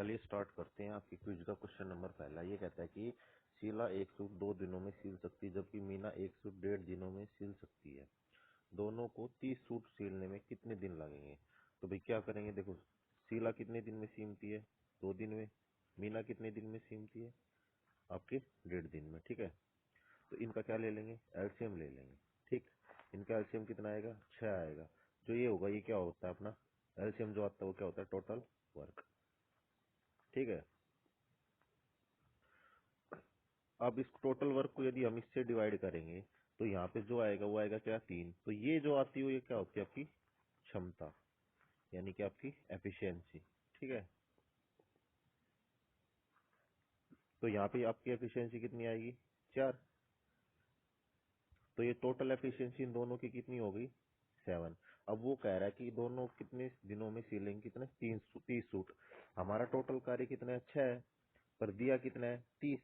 चलिए स्टार्ट करते हैं। आपकी क्विज का क्वेश्चन नंबर पहला ये कहता है कि शीला एक सूट 2 दिनों में सिल सकती है जबकि मीना एक सूट 1.5 दिनों में सिल सकती है। दोनों को 30 सूट सिलने में कितने दिन लगेंगे? तो भाई क्या करेंगे, देखो शीला कितने दिन में सिलती है? 2 दिन में। मीना कितने दिन में सिलती है? आपके 1.5 दिन में। ठीक है, तो इनका क्या ले लेंगे? एलसीएम ले लेंगे। ठीक, इनका एलसीएम कितना आएगा? 6 आएगा। जो ये होगा ये क्या होता है अपना एलसीएम जो आता है वो क्या होता है? Total work. ठीक है, अब इस टोटल वर्क को यदि हम इससे डिवाइड करेंगे तो यहाँ पे जो आएगा वो आएगा क्या? 3। तो ये जो आती है ये क्या होती है? आपकी क्षमता, यानी कि आपकी एफिशिएंसी। ठीक है, तो यहाँ पे आपकी एफिशिएंसी कितनी आएगी? 4। तो ये टोटल एफिशिएंसी इन दोनों की कितनी हो गई? 7। अब वो कह रहा है कि दोनों कितने दिनों में सिलेंगे? कितने? 30 सूट। हमारा टोटल कार्य कितना है? 6 है, पर दिया कितना है? 30।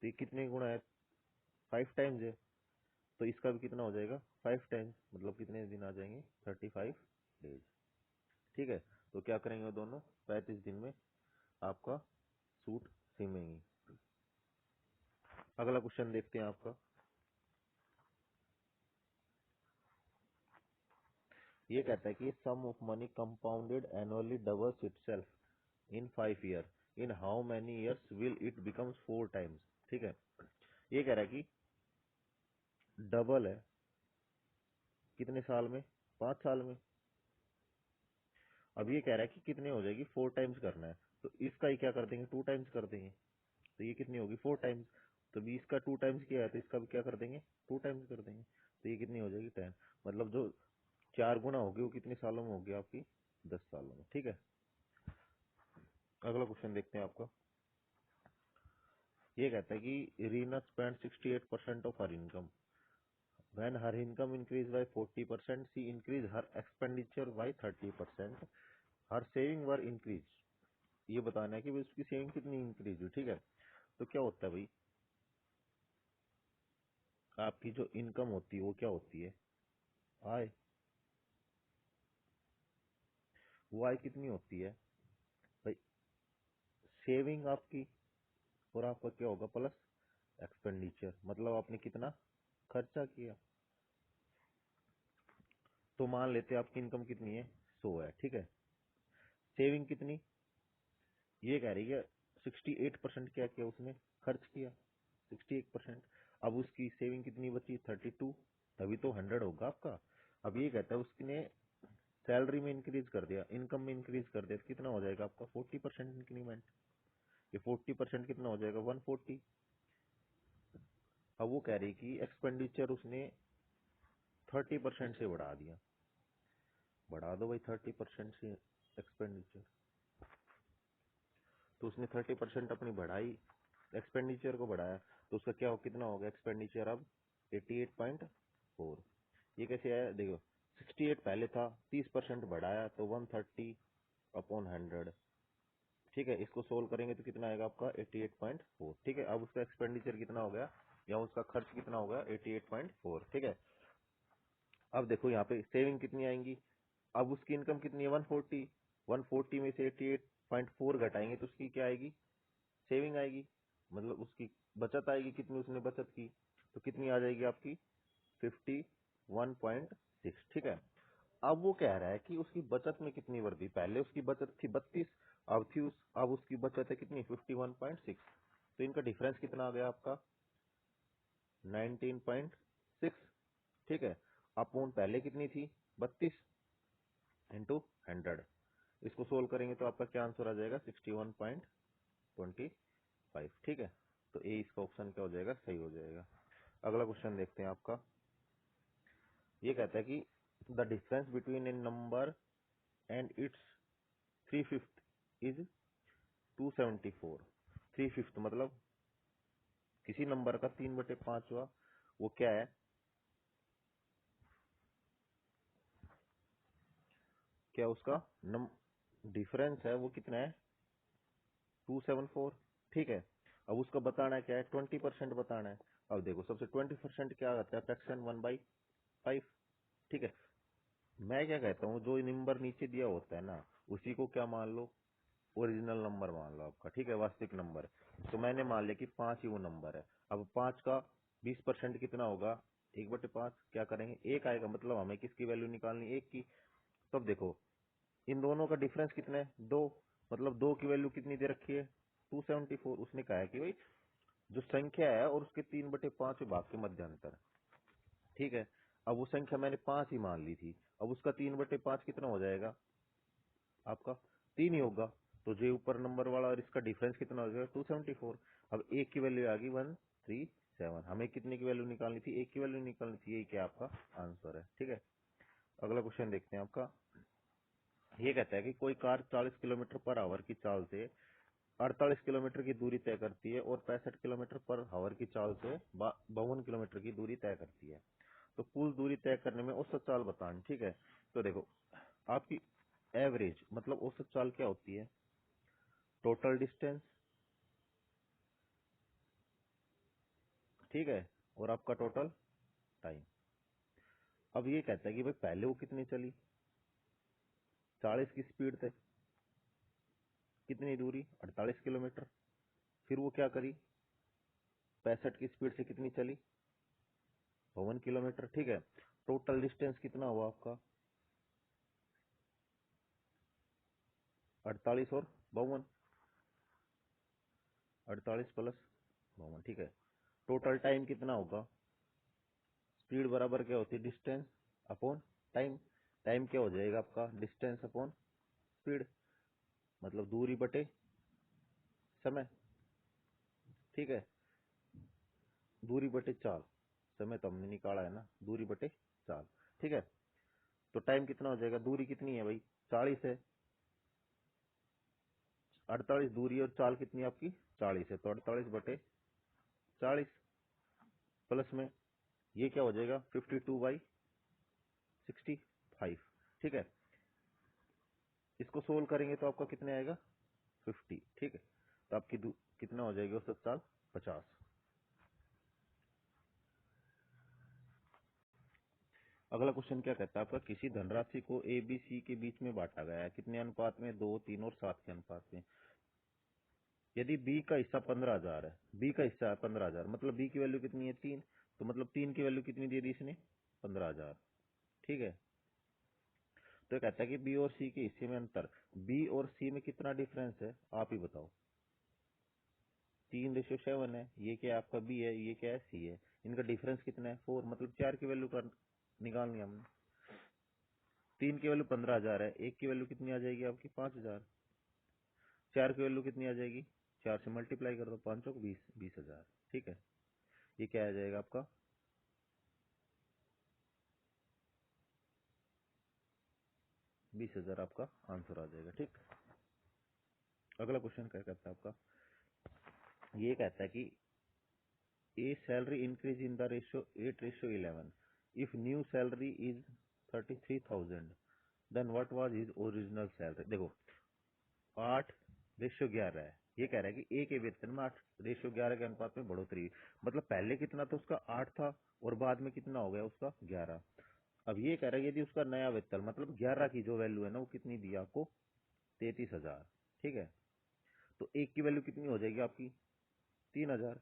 तो ये कितने गुणा है? 5 टाइम्स है। तो इसका भी कितना हो जाएगा? 5 टाइम्स, मतलब कितने दिन आ जाएंगे? 35 डेज। ठीक है, तो क्या करेंगे वो दोनों? 35 दिन में आपका सूट सिमेंगी। अगला क्वेश्चन देखते हैं आपका। ये कहता है कि sum of money compounded annually doubles itself in 5 year, in how many years will it becomes 4 times. ठीक है, ये कह रहा है कि डबल है कितने साल में? 5 साल में। अब ये कह रहा है कि कितने हो जाएगी? 4 टाइम्स करना है, तो इसका ही क्या कर देंगे? 2 टाइम्स कर देंगे। तो ये कितनी होगी? 4 टाइम्स। तो 20 का 2 टाइम्स किया है तो इसका भी क्या कर देंगे? 2 टाइम्स कर देंगे। तो ये कितनी हो जाएगी? 10। मतलब जो 4 गुना होगी वो कितने सालों में होगी? आपकी 10 सालों में। ठीक है, अगला क्वेश्चन देखते हैं आपका। ये कहता है कि Reena spend 68% of her income. When her income increase by 40% she increase her expenditure bye 30%। Her saving were increase. ये बताना है कि भाई उसकी सेविंग कितनी इंक्रीज हुई। ठीक है, तो क्या होता है भाई, आपकी जो इनकम होती है वो क्या होती है? आय। वो आय कितनी होती है भाई? सेविंग आपकी, और आपका क्या होगा? प्लस एक्सपेंडिचर, मतलब आपने कितना खर्चा किया। तो मान लेते हैं आपकी इनकम कितनी है? 100 है। ठीक है, सेविंग कितनी? ये कह रही है 68% क्या किया उसने? खर्च किया 68%। अब उसकी सेविंग कितनी बची? 32। तभी तो 100 होगा आपका। अब ये कहता है उसने सैलरी में इंक्रीज कर दिया, इनकम में इंक्रीज कर दिया, तो कितना हो जाएगा आपका? 40% इंक्रीमेंट। ये 40% कितना हो जाएगा? 140। अब वो कह रही कि एक्सपेंडिचर उसने 30% से बढ़ा दिया। बढ़ा दो भाई 30% से एक्सपेंडिचर। तो उसने 30% अपनी बढ़ाई, एक्सपेंडिचर को बढ़ाया, तो उसका क्या हो? कितना हो गया एक्सपेंडिचर अब? 88.4। ये कैसे आया? देखो 68 पहले था, 30% बढ़ाया तो 130/100। ठीक है, इसको सोल्व करेंगे तो कितना आएगा आपका? 88.4। ठीक है, अब उसका एक्सपेंडिचर कितना हो गया या उसका खर्च कितना होगा? 88.4। ठीक है, अब देखो यहाँ पे सेविंग कितनी आएंगी? अब उसकी इनकम कितनी है? 140। 140 में से 88.4 घटाएंगे तो उसकी क्या आएगी? सेविंग आएगी, मतलब उसकी बचत आएगी। कितनी उसने बचत की? तो कितनी आ जाएगी आपकी? 51.6। ठीक है, अब वो कह रहा है कि उसकी बचत में कितनी वृद्धि? पहले उसकी बचत थी 32, अब उसकी बचत है कितनी? 51.6। तो इनका डिफरेंस कितना आ गया आपका? 19.6। ठीक है, अपॉन पहले कितनी थी? 32 इंटू 100। इसको सोल्व करेंगे तो आपका क्या आंसर आ जाएगा? 61.25। ठीक है, तो ए इसका ऑप्शन क्या हो जाएगा? सही हो जाएगा। अगला क्वेश्चन देखते हैं आपका। ये कहता है कि the difference between A number and it's 3/5 is 274। 3/5 मतलब किसी नंबर का 3/5 वो क्या है? क्या उसका डिफरेंस है वो कितना है? 274। ठीक है, अब उसका बताना है क्या है? 20% बताना है। अब देखो सबसे 20% क्या आता है? फ्रैक्शन 1/5। ठीक है, मैं क्या कहता हूँ, जो नंबर नीचे दिया होता है ना उसी को क्या मान लो? ओरिजिनल नंबर मान लो आपका, ठीक है, वास्तविक नंबर। तो मैंने मान लिया कि 5 ही वो नंबर है। अब 5 का 20% कितना होगा? 1/5। क्या करेंगे? 1 आएगा, मतलब हमें किसकी वैल्यू निकालनी? 1 की। तो अब देखो इन दोनों का डिफरेंस कितना है? 2। मतलब 2 की वैल्यू कितनी दे रखी है? 274। उसने कहा है कि भाई जो संख्या है और उसके 3/5 भाग के मध्य अंतर, ठीक है। अब वो संख्या मैंने 5 ही मान ली थी, अब उसका 3/5 कितना हो जाएगा आपका? 3 ही होगा। तो जो ऊपर नंबर वाला और इसका डिफरेंस कितना हो जाएगा? 274। अब एक की वैल्यू आ गई 137। हमें कितने की वैल्यू निकालनी थी? एक की वैल्यू निकालनी थी। यही क्या आपका आंसर है, ठीक है। अगला क्वेश्चन देखते हैं आपका। ये कहता है कि कोई कार 40 किलोमीटर पर आवर की चाल से 48 किलोमीटर की दूरी तय करती है और 65 किलोमीटर पर आवर की चाल से 52 किलोमीटर की दूरी तय करती है। तो कुल दूरी तय करने में औसत चाल बतानी, ठीक है। तो देखो आपकी एवरेज मतलब औसत चाल क्या होती है? टोटल डिस्टेंस, ठीक है, और आपका टोटल टाइम। अब ये कहता है कि भाई पहले वो कितनी चली? 40 की स्पीड से कितनी दूरी? 48 किलोमीटर। फिर वो क्या करी? 65 की स्पीड से कितनी चली? 52 किलोमीटर, ठीक है। टोटल डिस्टेंस कितना हुआ आपका? 48 और 52, 48 प्लस 52, ठीक है। टोटल टाइम कितना होगा? स्पीड बराबर क्या होती है? Distance upon time. टाइम क्या हो जाएगा आपका? डिस्टेंस अपॉन स्पीड, मतलब दूरी बटे समय, ठीक है। दूरी बटे चाल, समय तो हमने निकाला है ना, दूरी बटे चाल, ठीक है। तो टाइम कितना हो जाएगा? दूरी कितनी है भाई? 40 है। 48 दूरी और चाल कितनी है आपकी? 40 है। तो 48/40 प्लस में ये क्या हो जाएगा? 52/65, ठीक है। इसको सोल्व करेंगे तो आपका कितने आएगा? 50, ठीक है। तो आपकी कितना हो जाएगी औसत चाल? 50। अगला क्वेश्चन क्या कहता है आपका? किसी धनराशि को ए बी सी के बीच में बांटा गया है, कितने अनुपात में? 2, 3 और 7 के अनुपात में। यदि बी का हिस्सा 15,000 है, बी का हिस्सा है 15,000, मतलब बी की वैल्यू कितनी है? 3। तो मतलब 3 की वैल्यू कितनी दे दी इसने? 15,000, ठीक है। तो कहता है कि बी और सी के हिस्से में अंतर, बी और सी में कितना डिफरेंस है आप ही बताओ। 3:7 है। ये क्या आपका बी है, ये क्या है सी है। इनका डिफरेंस कितना है? 4। मतलब 4 की वैल्यू निकालनी है हमने। 3 की वैल्यू 15,000 है, एक की वैल्यू कितनी आ जाएगी आपकी? 5,000। 4 की वैल्यू कितनी आ जाएगी? 4 से मल्टीप्लाई कर दो, 5 चौक 20, 20,000, ठीक है। ये क्या आ जाएगा आपका? 20,000 आपका आंसर आ जाएगा, ठीक। अगला क्वेश्चन क्या कहता है आपका? ये कहता है कि a salary increase in the ratio 8:11 if new salary is 33,000 then what was his original salary। देखो 8:11 है। ये कह रहा है कि ए के वेतन में 8:11 के अनुपात में बढ़ोतरी हुई। मतलब पहले कितना था उसका? 8 था और बाद में कितना हो गया उसका? 11। अब ये कह रहा है यदि उसका नया वेतन मतलब 11 की जो वैल्यू है ना वो कितनी दी आपको? 33,000, ठीक है। तो एक की वैल्यू कितनी हो जाएगी आपकी? 3,000।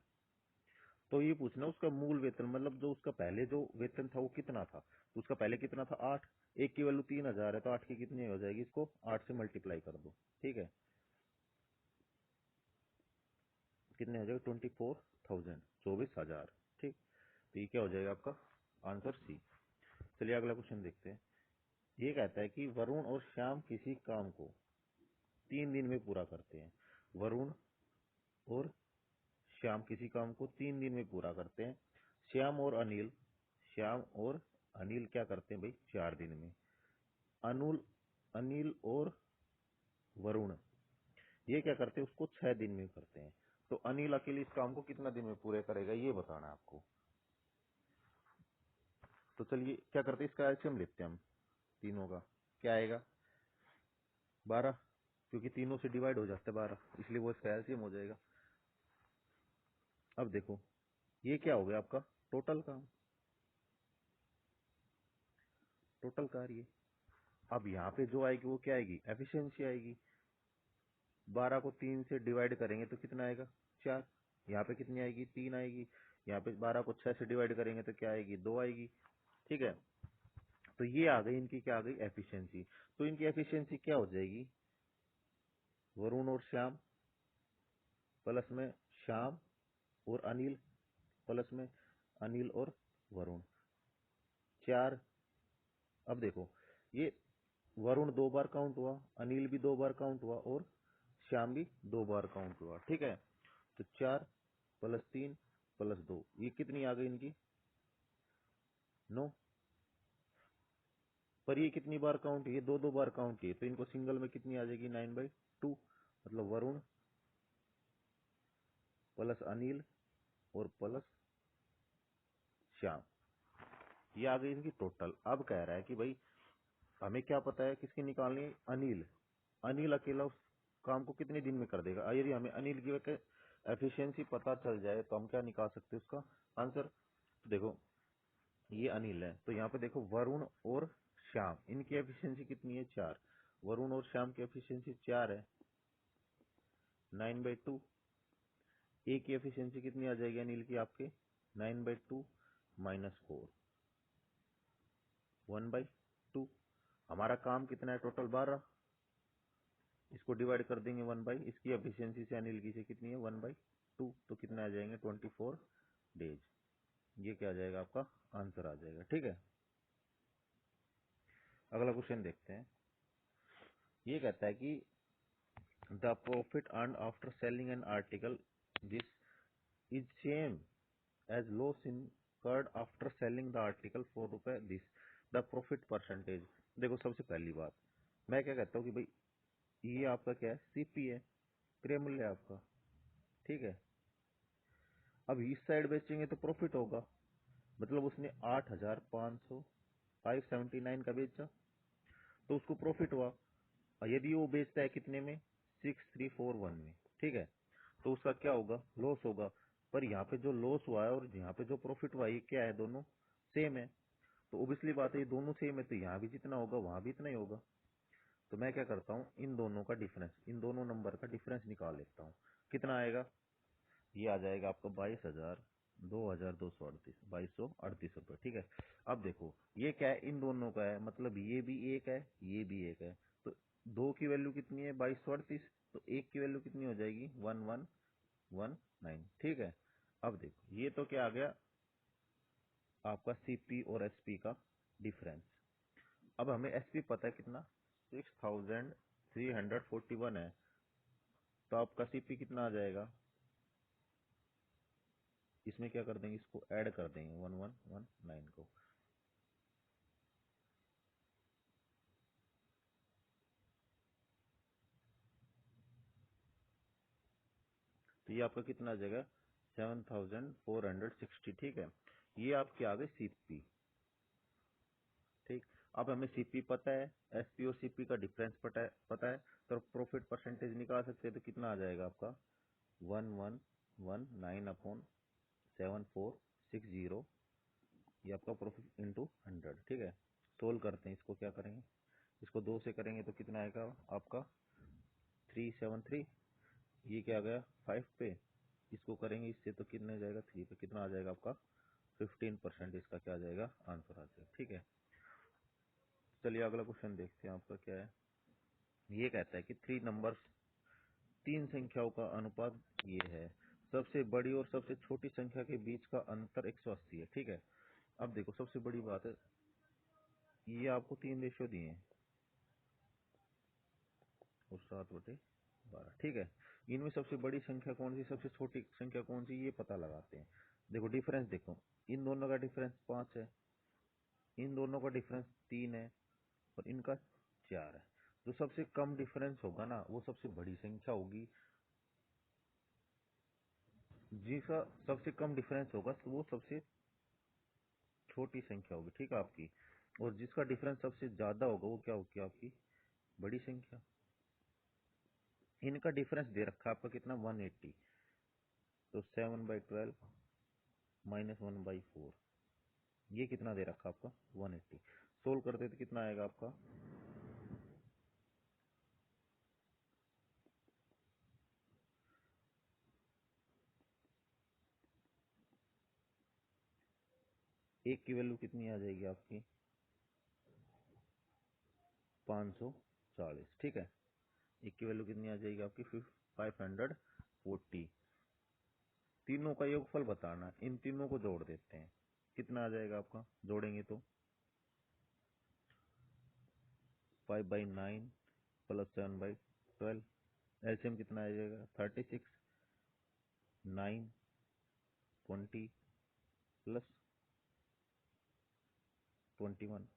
तो ये पूछना उसका मूल वेतन मतलब जो उसका पहले जो वेतन था वो कितना था? तो उसका पहले कितना था? 8। एक की वैल्यू 3,000 है तो 8 की कितनी हो जाएगी? इसको 8 से मल्टीप्लाई कर दो, ठीक है। कितने हो जाएगा? 24,000, 24,000, ठीक। तो ये क्या हो जाएगा आपका आंसर? सी। चलिए अगला क्वेश्चन देखते हैं। ये कहता है कि वरुण और श्याम किसी काम को 3 दिन में पूरा करते हैं। वरुण और श्याम किसी काम को 3 दिन में पूरा करते हैं। श्याम और अनिल क्या करते हैं भाई? 4 दिन में। अनुल अनिल और वरुण ये क्या करते हैं? उसको 6 दिन में करते हैं। तो अनिल अकेले इस काम को कितना दिन में पूरे करेगा ये बताना है आपको। तो चलिए क्या करते हैं, इसका एलसीएम लेते हैं हम तीनों का। क्या आएगा? 12, क्योंकि तीनों से डिवाइड हो जाता है 12, इसलिए वो इसका एलसीएम हो जाएगा। अब देखो ये क्या हो गया आपका? टोटल काम, टोटल कार्य। अब यहाँ पे जो आएगी वो क्या आएगी? एफिशिएंसी आएगी। 12 को 3 से डिवाइड करेंगे तो कितना आएगा 4। यहाँ पे कितनी आएगी 3 आएगी। यहाँ पे 12 को 6 से डिवाइड करेंगे तो क्या आएगी 2 आएगी। ठीक है, तो ये आ गई इनकी, क्या आ गई एफिशिएंसी। तो इनकी एफिशिएंसी क्या हो जाएगी, वरुण और श्याम प्लस में श्याम और अनिल प्लस में अनिल और वरुण 4। अब देखो ये वरुण 2 बार काउंट हुआ, अनिल भी 2 बार काउंट हुआ और श्याम भी 2 बार काउंट हुआ। ठीक है, तो 4 प्लस 3 प्लस 2 ये कितनी आ गई इनकी 9। पर ये कितनी बार काउंट, ये 2 बार काउंट किए, तो इनको सिंगल में कितनी आ जाएगी 9/2। मतलब वरुण प्लस अनिल और प्लस श्याम, ये आ गई इनकी टोटल। अब कह रहा है कि भाई हमें क्या पता है किसकी निकालनी है, अनिल। अनिल अकेला उस काम को कितने दिन में कर देगा। यदि हमें अनिल की एफिशिएंसी पता चल जाए तो हम क्या निकाल सकते हैं उसका आंसर। तो देखो ये अनिल है, तो यहाँ पे देखो वरुण और श्याम इनकी एफिशिएंसी कितनी है 4। वरुण और श्याम की एफिशिएंसी 4 है, 9/2। ए की एफिशिएंसी कितनी आ जाएगी अनिल की आपके 9/2 -4 1/2। हमारा काम कितना है टोटल 12, इसको डिवाइड कर देंगे 1 इसकी एफिशिएंसी से अनिल की से कितनी है 1/2, तो कितना आ जाएंगे 24 डेज। ये क्या आ जाएगा आपका आंसर आ जाएगा। ठीक है, अगला क्वेश्चन देखते हैं। ये कहता है कि the profit earn after selling an article this is same as loss incurred after selling the article for रुपए दिस द प्रॉफिट परसेंटेज। देखो सबसे पहली बात मैं क्या कहता हूँ कि भाई ये आपका क्या है सीपी है, क्रय मूल्य है आपका। ठीक है, अब इस साइड बेचेंगे तो प्रॉफिट होगा, मतलब उसने 8,579 का बेचा तो उसको प्रॉफिट हुआ। और यदि वो बेचता है कितने में 6341 में, ठीक है, तो उसका क्या होगा लॉस होगा। पर यहाँ पे जो लॉस हुआ है और यहाँ पे जो प्रॉफिट हुआ है ये क्या है, दोनों सेम है। तो ओबियसली बात है ये दोनों सेम है, तो यहाँ भी जितना होगा वहां भी इतना ही होगा। तो मैं क्या करता हूँ इन दोनों का डिफरेंस, इन दोनों नंबर का डिफरेंस निकाल लेता हूँ। कितना आएगा, ये आ जाएगा आपका 22,238 रुपए। ठीक है, अब देखो ये क्या है इन दोनों का है, मतलब ये भी एक है ये भी एक है, तो 2 की वैल्यू कितनी है 2238, तो 1 की वैल्यू कितनी हो जाएगी 1119। ठीक है, अब देखो ये तो क्या आ गया आपका सीपी और एसपी का डिफरेंस। अब हमें एसपी पता है कितना 6341 है, तो आपका सीपी कितना आ जाएगा, इसमें क्या कर देंगे इसको ऐड कर देंगे 1119 को। तो ये आपका कितना आ जाएगा 7460। ठीक है, ये आपके आ गए सीपी। ठीक, अब हमें सीपी पता है, एसपी और सीपी का डिफरेंस पता है, तो प्रॉफिट परसेंटेज निकाल सकते हैं। तो कितना आ जाएगा आपका 1119/7460, ये आपका प्रॉफिट इंटू 100। ठीक है, सोल्व करते हैं इसको, क्या करेंगे इसको 2 से करेंगे तो कितना आएगा आपका 373। ये क्या आ गया 5 पे, इसको करेंगे इससे तो कितने जाएगा 3 पे, कितना आ जाएगा आपका 15%। इसका क्या आ जाएगा आंसर आ जाएगा। ठीक है, चलिए अगला क्वेश्चन देखते हैं आपका क्या है। ये कहता है कि 3 नंबर्स, 3 संख्याओं का अनुपात ये है, सबसे बड़ी और सबसे छोटी संख्या के बीच का अंतर 180 है। ठीक है, अब देखो सबसे बड़ी बात है ये आपको 3 रेशियो दिए हैं और 7/12। ठीक है, इनमें सबसे बड़ी संख्या कौन सी सबसे छोटी संख्या कौन सी ये पता लगाते हैं। देखो डिफरेंस देखो, इन दोनों का डिफरेंस 5 है, इन दोनों का डिफरेंस 3 है और इनका 4 है। जो सबसे कम डिफरेंस होगा ना वो सबसे बड़ी संख्या होगी, जिसका सबसे कम डिफरेंस होगा तो वो सबसे छोटी संख्या होगी। ठीक है आपकी, और जिसका डिफरेंस सबसे ज्यादा होगा वो क्या होगी आपकी बड़ी संख्या। इनका डिफरेंस दे रखा है आपका कितना 180, तो 7/12 -1/4, ये कितना दे रखा आपका 180। सोल्व करते तो कितना आएगा आपका एक की वैल्यू कितनी आ जाएगी आपकी 540, ठीक है। एक की वैल्यू कितनी आ जाएगी आपकी 540। तीनों का योगफल बताना है, इन तीनों को जोड़ देते हैं, कितना आ जाएगा आपका, जोड़ेंगे तो 5/9 प्लस 7/12, एलसीएम कितना आ जाएगा 36, 9, 20 प्लस 21,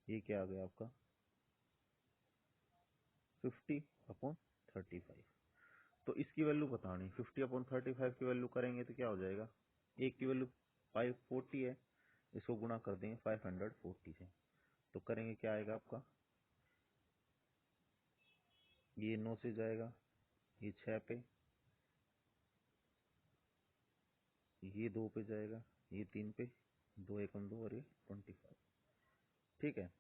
ये क्या आ गया आपका 50/35। तो इसकी वैल्यू बतानी, 50/35 की वैल्यू करेंगे तो क्या हो जाएगा, एक की वैल्यू 540 है, इसको गुणा कर देंगे 540 से, तो करेंगे क्या आएगा आपका, ये 9 से जाएगा, ये 6 पे, ये 2 पे जाएगा, ये 3 पे, 2 एकम 2 और ये 25, ठीक है।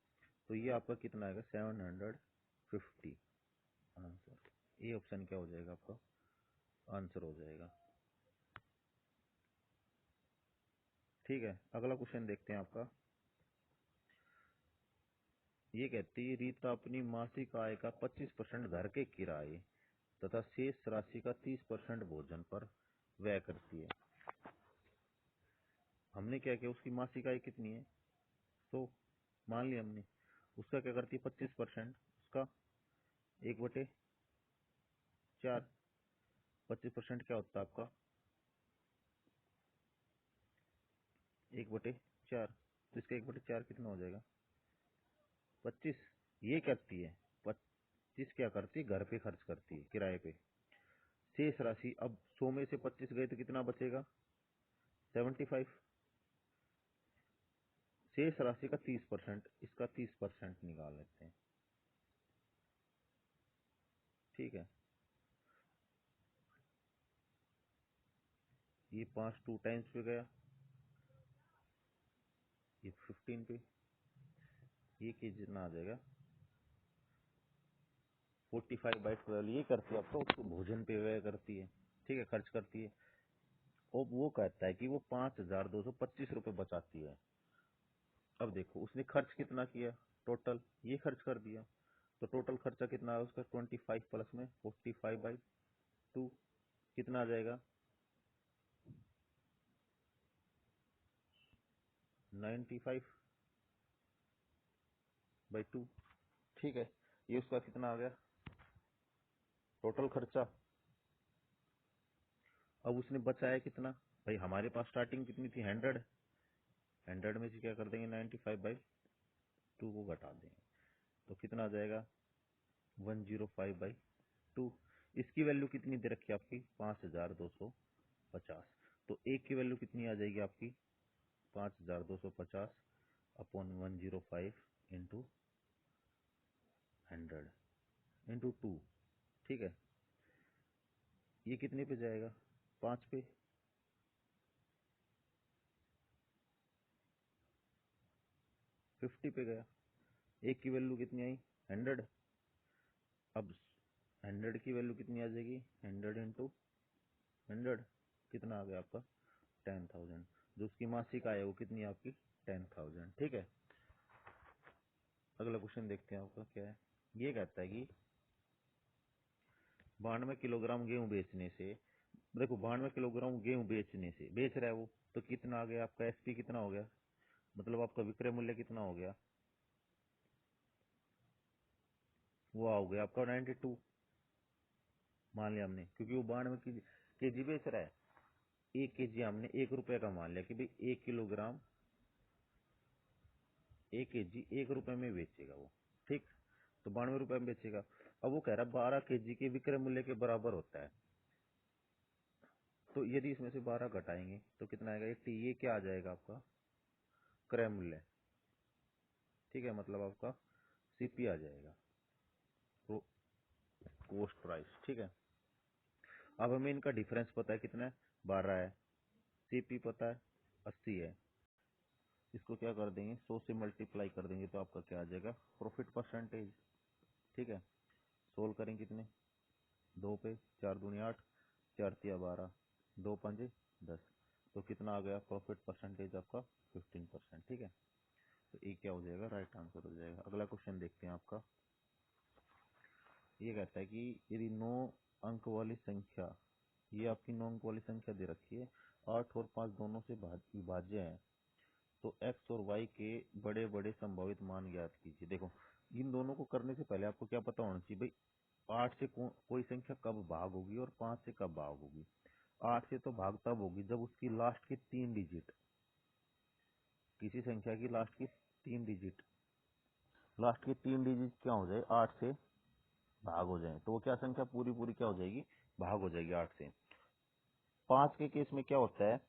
तो ये आपका कितना आएगा 750 आंसर। ये ऑप्शन क्या हो जाएगा आपका आंसर हो जाएगा, ठीक है। अगला क्वेश्चन देखते हैं आपका, ये कहती है रीता अपनी मासिक आय का 25% घर के किराए तथा शेष राशि का 30% भोजन पर व्यय करती है। हमने क्या किया, उसकी मासिक आय कितनी है, तो मान लिया हमने, उसका क्या करती है 25%, उसका 1/4, 25% क्या होता है आपका 1/4, तो इसका 1/4 कितना हो जाएगा 25। ये करती है 25 क्या करती है, घर पे खर्च करती है, किराए पे। शेष राशि, अब 100 में से 25 गए तो कितना बचेगा 75। शेष राशि का 30%, इसका 30% निकाल लेते हैं, ठीक है। ये 5 2 टाइम्स पे गया, ये 15 पे, ये कितना आ जाएगा 45/12। ये करती है आपको, उसको भोजन पे व्यय करती है, ठीक है, खर्च करती है। और वो कहता है कि वो 5,225 रुपये बचाती है। अब देखो उसने खर्च कितना किया, टोटल ये खर्च कर दिया, तो टोटल खर्चा कितना है उसका 25 प्लस में 45/2, कितना आ जाएगा 95/2, ठीक है। ये उसका कितना आ गया टोटल खर्चा। अब उसने बचाया कितना, भाई हमारे पास स्टार्टिंग कितनी थी 100, 100 में से क्या कर देंगे 95/2 को घटा देंगे, तो कितना आ जाएगा 105/2। इसकी वैल्यू कितनी दे रखी है आपकी 5,250, तो एक की वैल्यू कितनी आ जाएगी आपकी 5,250/105 इंटू 100 इंटू 2, ठीक है। ये कितने पे जाएगा 5 पे, 50 पे गया। एक की वैल्यू कितनी आई 100, अब 100 की वैल्यू कितनी आ जाएगी 100 इंटू 100, कितना आ गया आपका 10,000। जो उसकी मासिक आय है वो कितनी है आपकी 10,000, ठीक है। अगला क्वेश्चन देखते हैं आपका क्या है। ये कहता है कि 92 किलोग्राम गेहूं बेचने से, देखो 92 किलोग्राम गेहूं बेचने से बेच रहा है वो, तो कितना आ गया आपका एसपी कितना हो गया, मतलब आपका विक्रय मूल्य कितना हो गया, वो हो गया आपका 92, मान लिया हमने, क्योंकि वो 92 केजी बेच रहा है। 1 केजी हमने 1 रुपए का मान लिया कि भाई 1 किलोग्राम 1 केजी 1 रुपए में बेचेगा वो, ठीक, तो 92 रुपए में बेचेगा। अब वो कह रहा है 12 केजी के विक्रय मूल्य के बराबर होता है, तो यदि इसमें से 12 घटाएंगे तो कितना आएगा 80, ये क्या आ जाएगा आपका क्रय मूल्य, ठीक है, मतलब आपका सीपी आ जाएगा, तो कोस्ट प्राइस, ठीक है। अब हमें इनका डिफरेंस पता है कितना है 12 है, सीपी पता है 80 है, इसको क्या कर देंगे 100 से मल्टीप्लाई कर देंगे तो आपका क्या आ जाएगा प्रॉफिट परसेंटेज, ठीक है। सोल्व करें कितने 2 पे, 4 दूनी 8, 4 तिया 12, 2 पंजे 10, तो कितना आ गया प्रॉफिट परसेंटेज आपका 15%। ठीक है, तो ये क्या हो जाएगा, राइट आंसर हो जाएगा। अगला क्वेश्चन देखते हैं आपका। ये कहता है कि यदि 9 अंक वाली संख्या, ये आपकी 9 अंक वाली संख्या दे रखी है, 8 और 5 दोनों से विभाज्य है, तो x और y के बड़े बड़े संभावित मान ज्ञात कीजिए। देखो, इन दोनों को करने से पहले आपको क्या पता होना चाहिए भाई, 8 से कोई संख्या कब भाग होगी और 5 से कब भाग होगी। 8 से तो भाग तब होगी जब उसकी लास्ट की 3 डिजिट, किसी संख्या की लास्ट की 3 डिजिट, लास्ट की 3 डिजिट क्या हो जाए, 8 से भाग हो जाए, तो वो क्या संख्या पूरी पूरी क्या हो जाएगी, भाग हो जाएगी 8 से। 5 के केस में क्या होता है,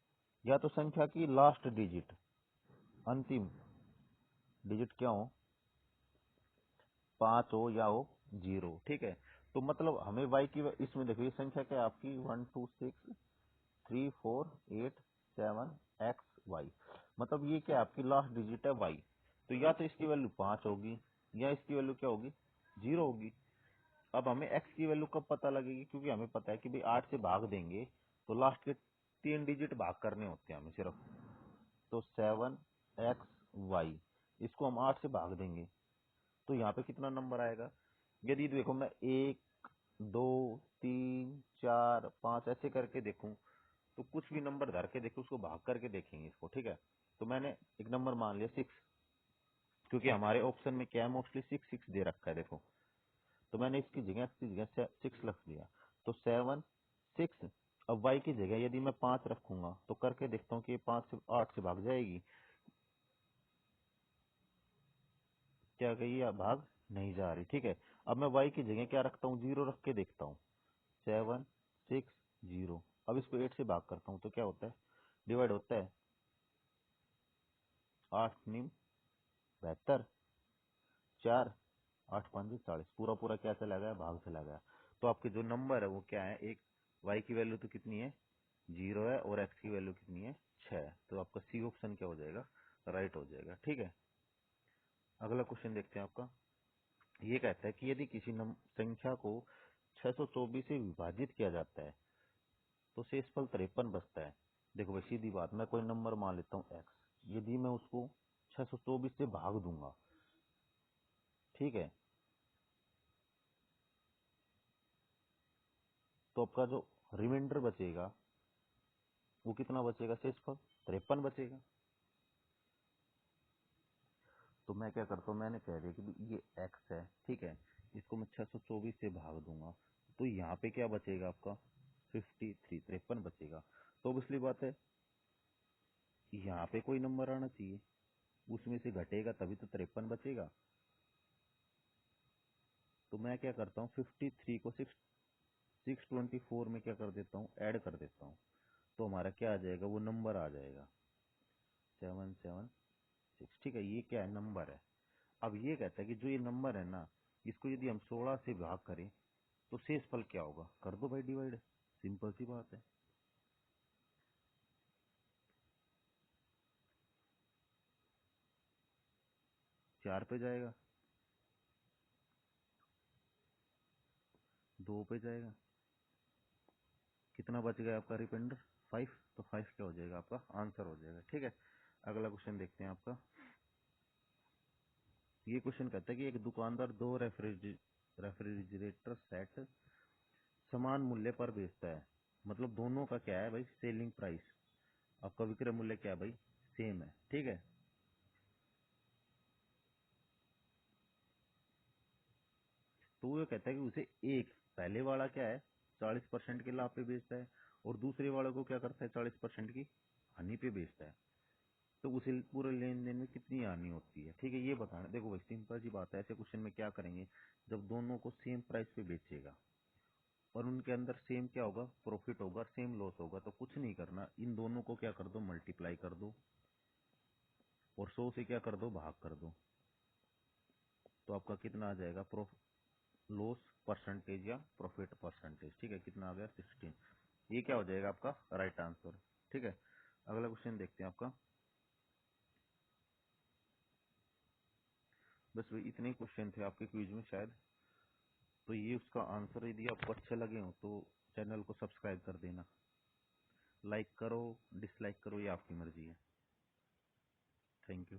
या तो संख्या की लास्ट डिजिट, अंतिम डिजिट क्या हो, 5 हो या हो 0। ठीक है, तो मतलब हमें y की, इसमें देखो ये संख्या क्या है आपकी 1 2 6 3 4 8 7 XY, मतलब ये क्या है आपकी लास्ट डिजिट है y। तो या तो इसकी वैल्यू 5 होगी या इसकी वैल्यू क्या होगी, 0 होगी। अब हमें x की वैल्यू कब पता लगेगी, क्योंकि हमें पता है कि भाई 8 से भाग देंगे तो लास्ट के 3 डिजिट भाग करने होते हैं हमें सिर्फ, तो 7XY, इसको हम 8 से भाग देंगे तो यहाँ पे कितना नंबर आएगा। यदि देखो मैं 1 2 3 4 5 ऐसे करके देखूं, तो कुछ भी नंबर धर के देखो, उसको भाग करके देखेंगे इसको। ठीक है, तो मैंने एक नंबर मान लिया 6, क्योंकि हमारे ऑप्शन में क्या है, मोस्टली 6 6 दे रखा है देखो, तो मैंने इसकी जगह 6 रख दिया, तो 7 6। अब y की जगह यदि मैं 5 रखूंगा तो करके देखता हूँ कि 5 से 8 से भाग जाएगी, क्या गई, या भाग नहीं जा रही। ठीक है, अब मैं y की जगह क्या रखता हूँ, 0 रख के देखता हूँ, 7 6 0। अब इसको 8 से भाग करता हूँ तो क्या होता है, डिवाइड होता है, 8 9 72, 4 8 5 40, पूरा पूरा क्या चला गया, भाग चला गया। तो आपके जो नंबर है वो क्या है, एक y की वैल्यू तो कितनी है, 0 है, और x की वैल्यू कितनी है, 6 है। तो आपका सी ऑप्शन क्या हो जाएगा, राइट हो जाएगा। ठीक है, अगला क्वेश्चन देखते हैं आपका। ये कहता है कि यदि किसी संख्या को 624 से विभाजित किया जाता है तो शेषफल 53 बचता है। देखो भाई सीधी बात, मैं कोई नंबर मान लेता हूँ x, यदि मैं उसको 624 से भाग दूंगा, ठीक है, तो आपका जो रिमाइंडर बचेगा वो कितना बचेगा, शेषफल 53 बचेगा। तो मैं क्या करता हूँ, मैंने कह दिया कि ये x है, ठीक है, इसको मैं 624 से भाग दूंगा, तो यहाँ पे क्या बचेगा आपका 53 बचेगा। तो अब इसलिए बात है, यहाँ पे कोई नंबर आना चाहिए, उसमें से घटेगा तभी तो 53 बचेगा। तो मैं क्या करता हूँ, 53 को 624 में क्या कर देता हूँ, ऐड कर देता हूँ, तो हमारा क्या आ जाएगा, वो नंबर आ जाएगा 776। ठीक है, ये क्या है, नंबर है। अब ये कहता है कि जो ये नंबर है ना, इसको यदि हम 16 से भाग करें तो शेषफल क्या होगा, कर दो भाई डिवाइड, सिंपल सी बात है। 4 पे जाएगा, 2 पे जाएगा, कितना बच गया आपका रिमाइंडर, 5, तो 5 क्या हो जाएगा, आपका आंसर हो जाएगा। ठीक है, अगला क्वेश्चन देखते हैं आपका। ये क्वेश्चन कहता है कि एक दुकानदार 2 रेफ्रिजरेटर सेट समान मूल्य पर बेचता है, मतलब दोनों का क्या है भाई, सेलिंग प्राइस, आपका विक्रय मूल्य क्या है भाई, सेम है। ठीक है, तो वो कहता है कि उसे एक पहले वाला क्या है 40% के लाभ पे बेचता है, और दूसरे वाले को क्या करता है, 40% की हानि पे बेचता है, तो उसे पूरे लेन देन में कितनी हानि होती है। ठीक है, ये बताना। देखो भाई सिंपल सी बात है, ऐसे क्वेश्चन में क्या करेंगे, जब दोनों को सेम प्राइस पे बेचेगा और उनके अंदर सेम क्या होगा, प्रॉफिट होगा, सेम लॉस होगा, तो कुछ नहीं करना, इन दोनों को क्या कर दो, मल्टीप्लाई कर दो, और 100 से क्या कर दो, भाग कर दो, तो आपका कितना आ जाएगा, लॉस परसेंटेज या प्रॉफिट परसेंटेज। ठीक है, कितना आ गया, 16। ये क्या हो जाएगा आपका राइट आंसर। ठीक है, अगला क्वेश्चन देखते हैं आपका। बस भाई इतने क्वेश्चन थे आपके क्विज में शायद, तो ये उसका आंसर, यदि आपको अच्छे लगे हो तो चैनल को सब्सक्राइब कर देना, लाइक करो, डिसलाइक करो, ये आपकी मर्जी है। Thank you.